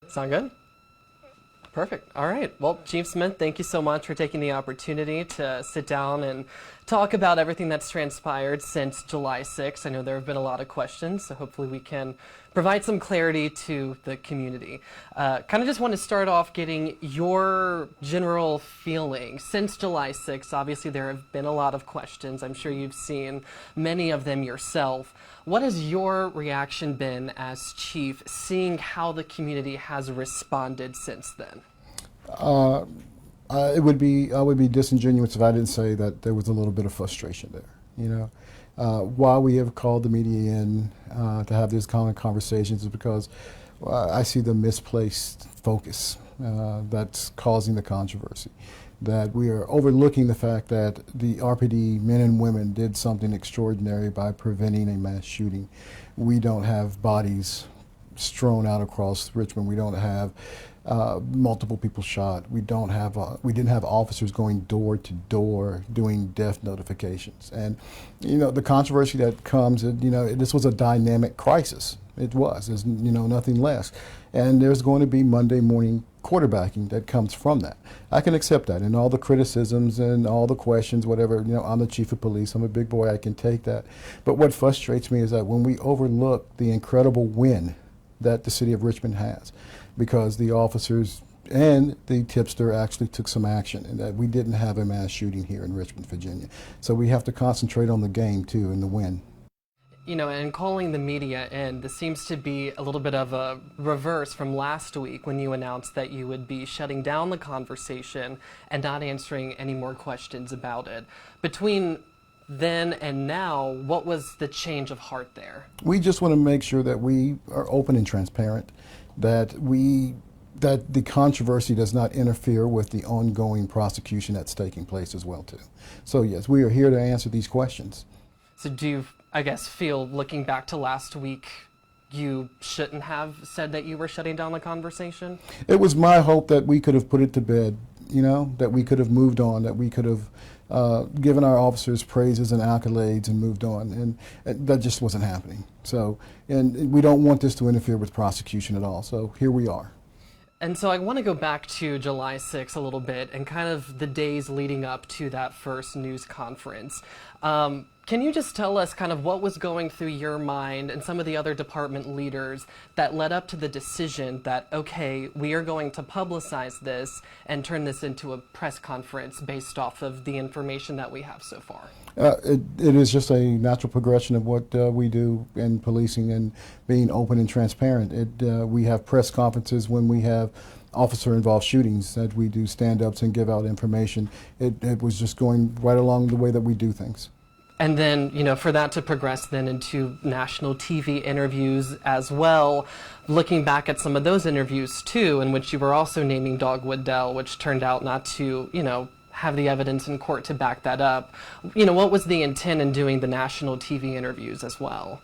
Sound good? Perfect. All right. Well, Chief Smith, thank you so much for taking the opportunity to sit down and talk about everything that's transpired since July 6th. I know there have been a lot of questions, so hopefully we can provide some clarity to the community. Kind of just want to start off getting your general feeling. Since July 6th, obviously there have been a lot of questions. I'm sure you've seen many of them yourself. What has your reaction been as chief, seeing how the community has responded since then? I would be disingenuous if I didn't say that there was a little bit of frustration there. Why we have called the media in to have these kind of conversations is because I see the misplaced focus that's causing the controversy. That we are overlooking the fact that the RPD men and women did something extraordinary by preventing a mass shooting. We don't have bodies strewn out across Richmond. We don't have multiple people shot. We didn't have officers going door to door doing death notifications. And the controversy that comes, this was a dynamic crisis. It was. There's nothing less. And there's going to be Monday morning quarterbacking that comes from that. I can accept that, and all the criticisms and all the questions, whatever. I'm the chief of police. I'm a big boy. I can take that. But what frustrates me is that when we overlook the incredible win that the city of Richmond has, because the officers and the tipster actually took some action, and that we didn't have a mass shooting here in Richmond, Virginia. So we have to concentrate on the game too and the win. And calling the media in, this seems to be a little bit of a reverse from last week when you announced that you would be shutting down the conversation and not answering any more questions about it. Between then and now, what was the change of heart there? We just want to make sure that we are open and transparent, that the controversy does not interfere with the ongoing prosecution that's taking place as well too. So yes, we are here to answer these questions. So do you, I guess, feel, looking back to last week, you shouldn't have said that you were shutting down the conversation? It was my hope that we could have put it to bed, that we could have moved on, that we could have given our officers praises and accolades and moved on, and that just wasn't happening. So, and we don't want this to interfere with prosecution at all, so here we are. And so I want to go back to July 6th a little bit and kind of the days leading up to that first news conference. Can you just tell us kind of what was going through your mind and some of the other department leaders that led up to the decision that, okay, we are going to publicize this and turn this into a press conference based off of the information that we have so far? It is just a natural progression of what we do in policing and being open and transparent. We have press conferences when we have officer-involved shootings, that we do stand-ups and give out information. It was just going right along the way that we do things. And then, for that to progress then into national TV interviews as well, looking back at some of those interviews too, in which you were also naming Dogwood Dell, which turned out not to, have the evidence in court to back that up. What was the intent in doing the national TV interviews as well?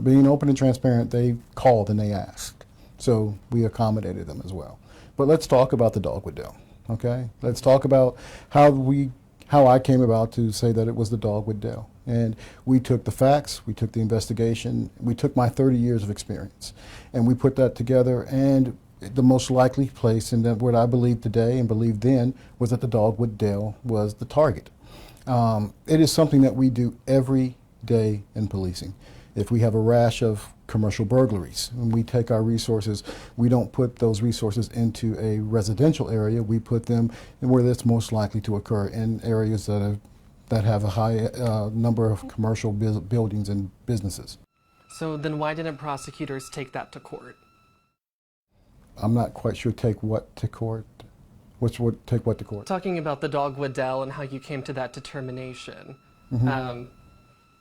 Being open and transparent, they called and they asked. So we accommodated them as well. But let's talk about the Dogwood Dell, okay? Let's talk about how I came about to say that it was the Dogwood Dell. And we took the facts, we took the investigation, we took my 30 years of experience, and we put that together, and the most likely place, and what I believe today and believed then, was that the Dogwood Dell was the target. It is something that we do every day in policing. If we have a rash of commercial burglaries, and we take our resources, we don't put those resources into a residential area, we put them where it's most likely to occur, in areas that have a high number of commercial buildings and businesses. So then why didn't prosecutors take that to court? I'm not quite sure take what to court. Take what to court? Talking about the Dogwood Dell and how you came to that determination. Mm-hmm.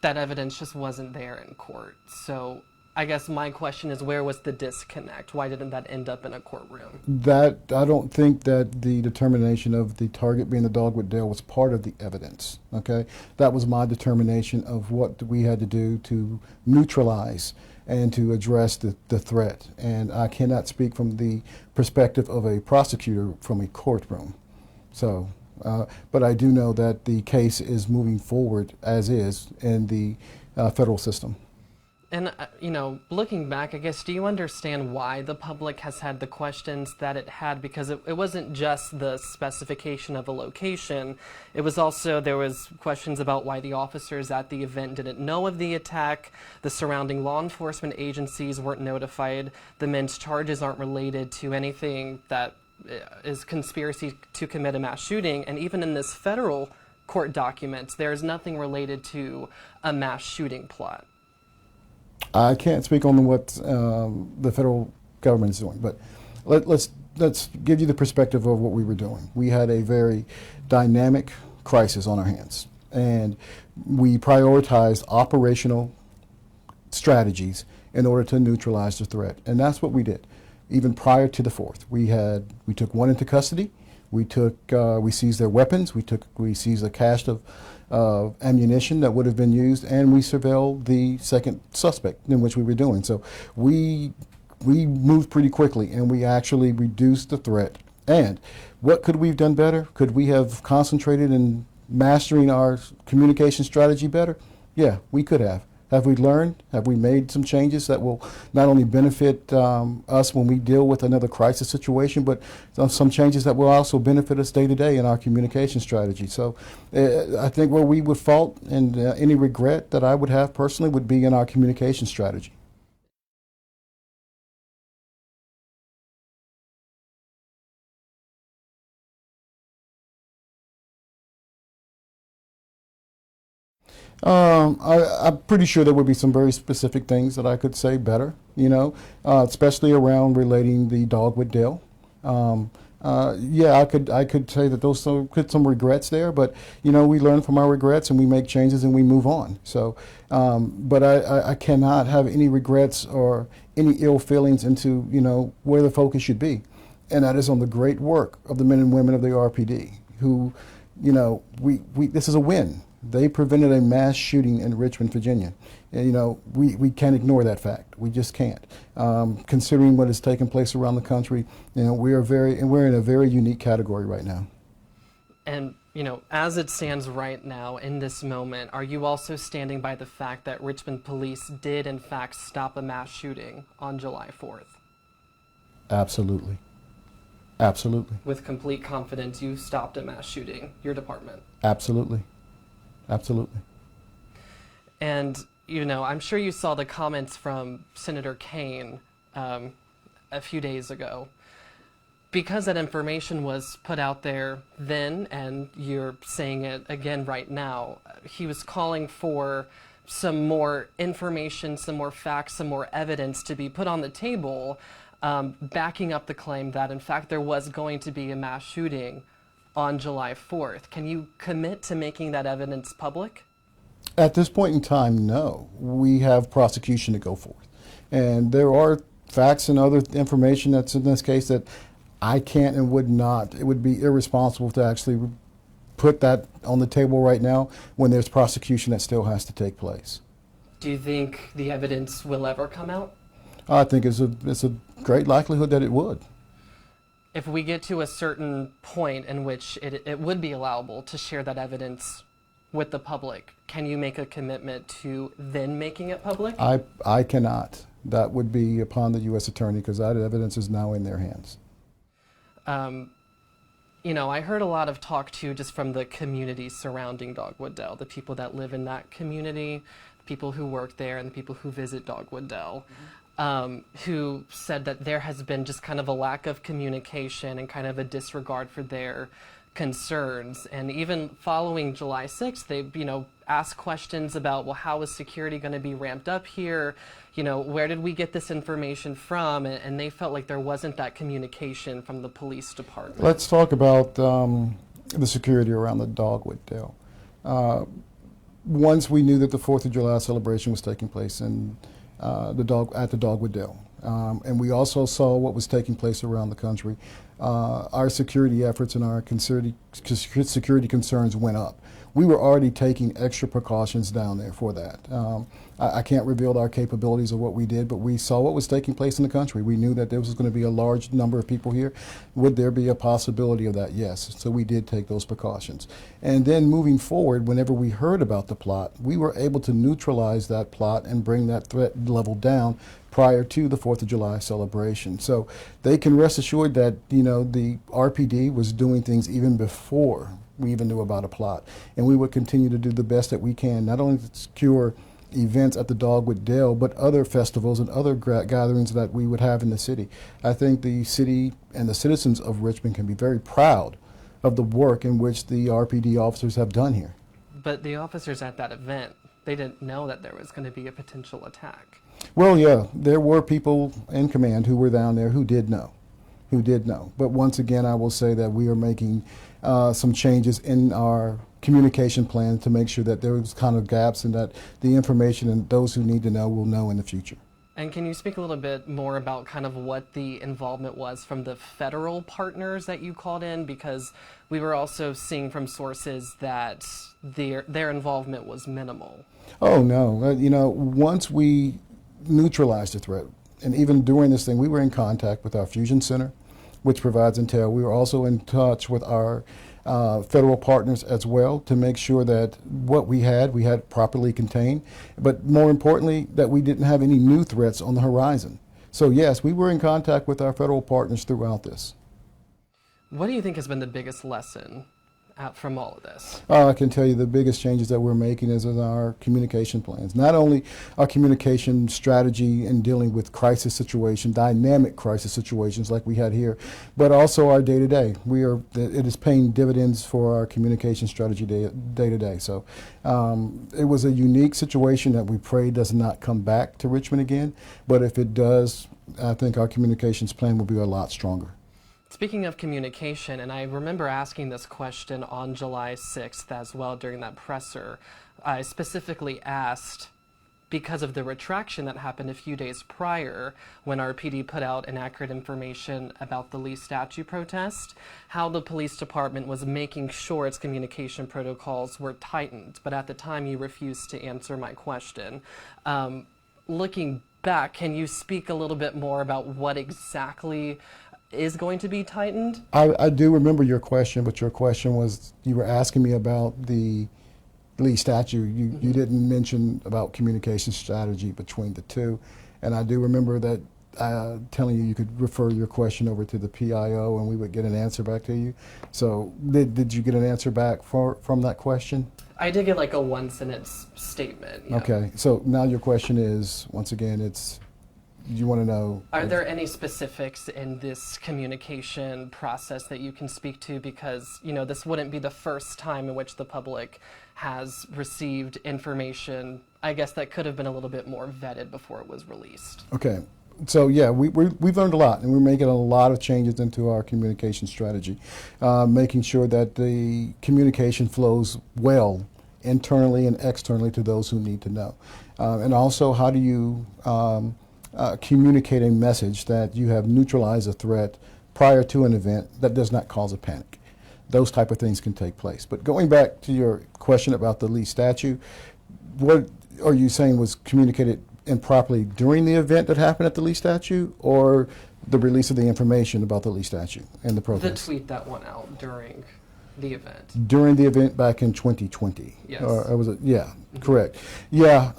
That evidence just wasn't there in court. So I guess my question is, where was the disconnect? Why didn't that end up in a courtroom? I don't think that the determination of the target being the Dogwood Dell was part of the evidence, okay? That was my determination of what we had to do to neutralize and to address the threat. And I cannot speak from the perspective of a prosecutor from a courtroom. So, but I do know that the case is moving forward as is in the federal system. And, looking back, I guess, do you understand why the public has had the questions that it had? Because it wasn't just the specification of a location. It was also, there was questions about why the officers at the event didn't know of the attack. The surrounding law enforcement agencies weren't notified. The men's charges aren't related to anything that is conspiracy to commit a mass shooting. And even in this federal court documents, there's nothing related to a mass shooting plot. I can't speak on what the federal government is doing, but let's give you the perspective of what we were doing. We had a very dynamic crisis on our hands, and we prioritized operational strategies in order to neutralize the threat, and that's what we did. Even prior to the 4th, we took one into custody. We seized their weapons. We seized a cache of ammunition that would have been used, and we surveilled the second suspect in which we were doing. So we moved pretty quickly, and we actually reduced the threat. And what could we have done better? Could we have concentrated in mastering our communication strategy better? Yeah, we could have. Have we learned? Have we made some changes that will not only benefit us when we deal with another crisis situation, but some changes that will also benefit us day to day in our communication strategy? So I think where we would fault and any regret that I would have personally would be in our communication strategy. I'm pretty sure there would be some very specific things that I could say better, especially around relating the Dogwood Dale. Yeah, I could say that those some regrets there, but we learn from our regrets and we make changes and we move on. So, but I cannot have any regrets or any ill feelings into where the focus should be, and that is on the great work of the men and women of the RPD who, this is a win. They prevented a mass shooting in Richmond, Virginia. And, we can't ignore that fact. We just can't. Considering what has taken place around the country, we're in a very unique category right now. And, as it stands right now in this moment, are you also standing by the fact that Richmond police did in fact stop a mass shooting on July 4th? Absolutely. Absolutely. With complete confidence, you stopped a mass shooting, your department? Absolutely. Absolutely. And, I'm sure you saw the comments from Senator Kane a few days ago. Because that information was put out there then, and you're saying it again right now, he was calling for some more information, some more facts, some more evidence to be put on the table, backing up the claim that, in fact, there was going to be a mass shooting on July 4th. Can you commit to making that evidence public? At this point in time, no. We have prosecution to go forth. And there are facts and other information that's in this case that I can't and would not. It would be irresponsible to actually put that on the table right now when there's prosecution that still has to take place. Do you think the evidence will ever come out? I think it's a great likelihood that it would. If we get to a certain point in which it would be allowable to share that evidence with the public, can you make a commitment to then making it public? I cannot. That would be upon the U.S. Attorney because that evidence is now in their hands. I heard a lot of talk too just from the community surrounding Dogwood Dell, the people that live in that community, the people who work there, and the people who visit Dogwood Dell. Who said that there has been just kind of a lack of communication and kind of a disregard for their concerns. And even following July 6th, they, asked questions about, well, how is security going to be ramped up here? Where did we get this information from? And they felt like there wasn't that communication from the police department. Let's talk about the security around the Dogwood Dell. Once we knew that the 4th of July celebration was taking place in at the Dogwood Dell. And we also saw what was taking place around the country. Our security efforts and our security concerns went up. we were already taking extra precautions down there for that. I can't reveal our capabilities of what we did, but we saw what was taking place in the country. We knew that there was going to be a large number of people here. Would there be a possibility of that? Yes. So we did take those precautions. And then moving forward, whenever we heard about the plot, we were able to neutralize that plot and bring that threat level down prior to the 4th of July celebration. So they can rest assured that, you know, the RPD was doing things even before we even knew about a plot. And we would continue to do the best that we can, not only to secure events at the Dogwood Dell, but other festivals and other gatherings that we would have in the city. I think the city and the citizens of Richmond can be very proud of the work in which the RPD officers have done here. But the officers at that event, they didn't know that there was going to be a potential attack. Well, yeah, there were people in command who were down there who did know. But once again, I will say that we are making some changes in our communication plan to make sure that there's kind of gaps and that the information and those who need to know will know in the future. And can you speak a little bit more about kind of what the involvement was from the federal partners that you called in? Because we were also seeing from sources that their involvement was minimal. Oh, no. You know, once we neutralized the threat, and even during this thing, we were in contact with our Fusion Center, which provides intel. We were also in touch with our federal partners as well to make sure that what we had properly contained, but more importantly, that we didn't have any new threats on the horizon. So yes, we were in contact with our federal partners throughout this. What do you think has been the biggest lesson from all of this? I can tell you the biggest changes that we're making is in our communication plans. Not only our communication strategy in dealing with crisis situations, dynamic crisis situations like we had here, but also our day-to-day. It is paying dividends for our communication strategy day-to-day. So it was a unique situation that we pray does not come back to Richmond again, but if it does, I think our communications plan will be a lot stronger. Speaking of communication, and I remember asking this question on July 6th as well during that presser, I specifically asked, because of the retraction that happened a few days prior when our PD put out inaccurate information about the Lee statue protest, how the police department was making sure its communication protocols were tightened. But at the time, you refused to answer my question. Looking back, can you speak a little bit more about what exactly is going to be tightened? I do remember your question, but your question was, you were asking me about the Lee statue. You didn't mention about communication strategy between the two. And I do remember that telling you could refer your question over to the PIO and we would get an answer back to you. So did you get an answer back from that question? I did get like a one-sentence statement. Yeah. Okay, so now your question is, once again, you want to know... Are there any specifics in this communication process that you can speak to? Because, you know, this wouldn't be the first time in which the public has received information, I guess, that could have been a little bit more vetted before it was released. Okay. So yeah, we've learned a lot, and we're making a lot of changes into our communication strategy, making sure that the communication flows well internally and externally to those who need to know. And also, how do you communicate a message that you have neutralized a threat prior to an event that does not cause a panic? Those type of things can take place. But going back to your question about the Lee statue, what are you saying was communicated improperly during the event that happened at the Lee statue, or the release of the information about the Lee statue and the protest? The tweet that went out during the event. During the event back in 2020. Yes. Yeah, correct. Yeah,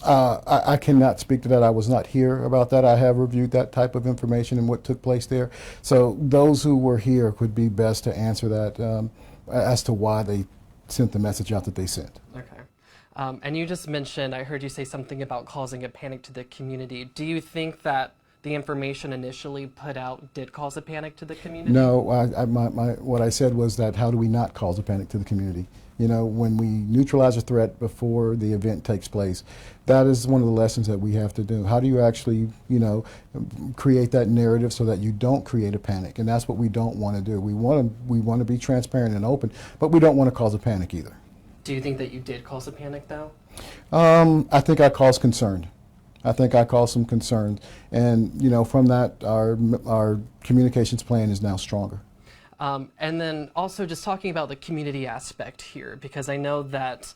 I cannot speak to that. I was not here about that. I have reviewed that type of information and what took place there. So those who were here would be best to answer that as to why they sent the message out that they sent. Okay. And you just mentioned, I heard you say something about causing a panic to the community. Do you think that the information initially put out did cause a panic to the community? No, what I said was that how do we not cause a panic to the community? You know, when we neutralize a threat before the event takes place, that is one of the lessons that we have to do. How do you actually, you know, create that narrative so that you don't create a panic? And that's what we don't want to do. We want to be transparent and open, but we don't want to cause a panic either. Do you think that you did cause a panic, though? I think I caused concern. I think I caused some concern. And, you know, from that, our communications plan is now stronger. And then also just talking about the community aspect here, because I know that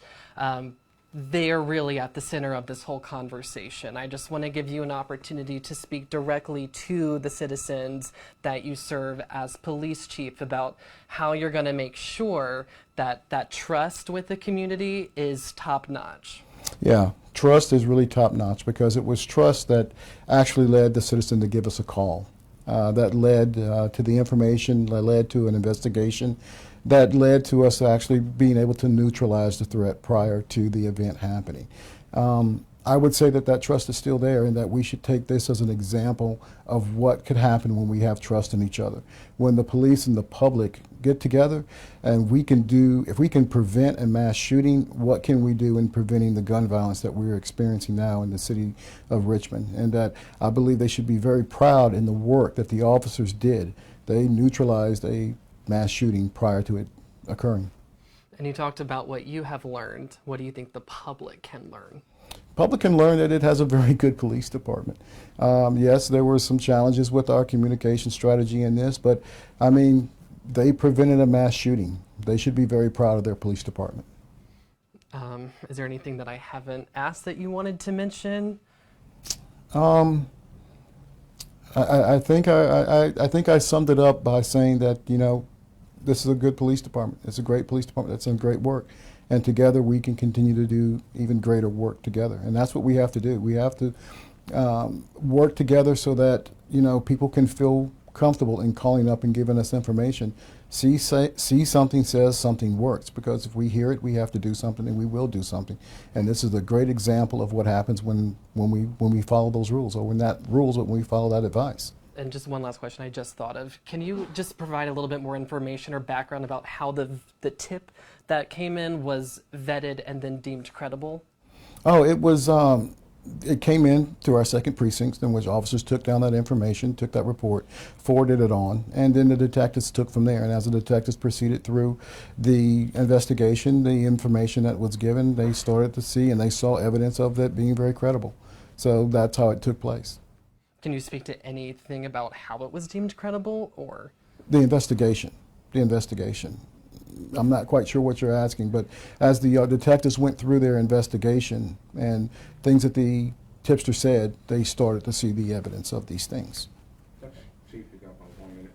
they're really at the center of this whole conversation. I just want to give you an opportunity to speak directly to the citizens that you serve as police chief about how you're going to make sure that that trust with the community is top notch. Yeah, trust is really top notch because it was trust that actually led the citizen to give us a call. That led to the information, that led to an investigation, that led to us actually being able to neutralize the threat prior to the event happening. I would say that that trust is still there and that we should take this as an example of what could happen when we have trust in each other. When the police and the public get together and if we can prevent a mass shooting, what can we do in preventing the gun violence that we're experiencing now in the city of Richmond? And that I believe they should be very proud in the work that the officers did. They neutralized a mass shooting prior to it occurring. And you talked about what you have learned. What do you think the public can learn? Public can learn that it has a very good police department. Yes, there were some challenges with our communication strategy in this, but I mean, they prevented a mass shooting. They should be very proud of their police department. Is there anything that I haven't asked that you wanted to mention? I think I summed it up by saying that, you know, this is a good police department. It's a great police department that's done great work. And together we can continue to do even greater work together. And that's what we have to do. We have to work together so that, you know, people can feel comfortable in calling up and giving us information. See something, says something works, because if we hear it, we have to do something, and we will do something. And this is a great example of what happens when we follow those rules, or when we follow that advice. And just one last question I just thought of. Can you just provide a little bit more information or background about how the tip that came in was vetted and then deemed credible? Oh, it was. It came in to our second precinct, in which officers took down that information, took that report, forwarded it on, and then the detectives took from there. And as the detectives proceeded through the investigation, the information that was given, they started to see and they saw evidence of that being very credible. So that's how it took place. Can you speak to anything about how it was deemed credible, or? The investigation. I'm not quite sure what you're asking, but as the detectives went through their investigation and things that the tipster said, they started to see the evidence of these things.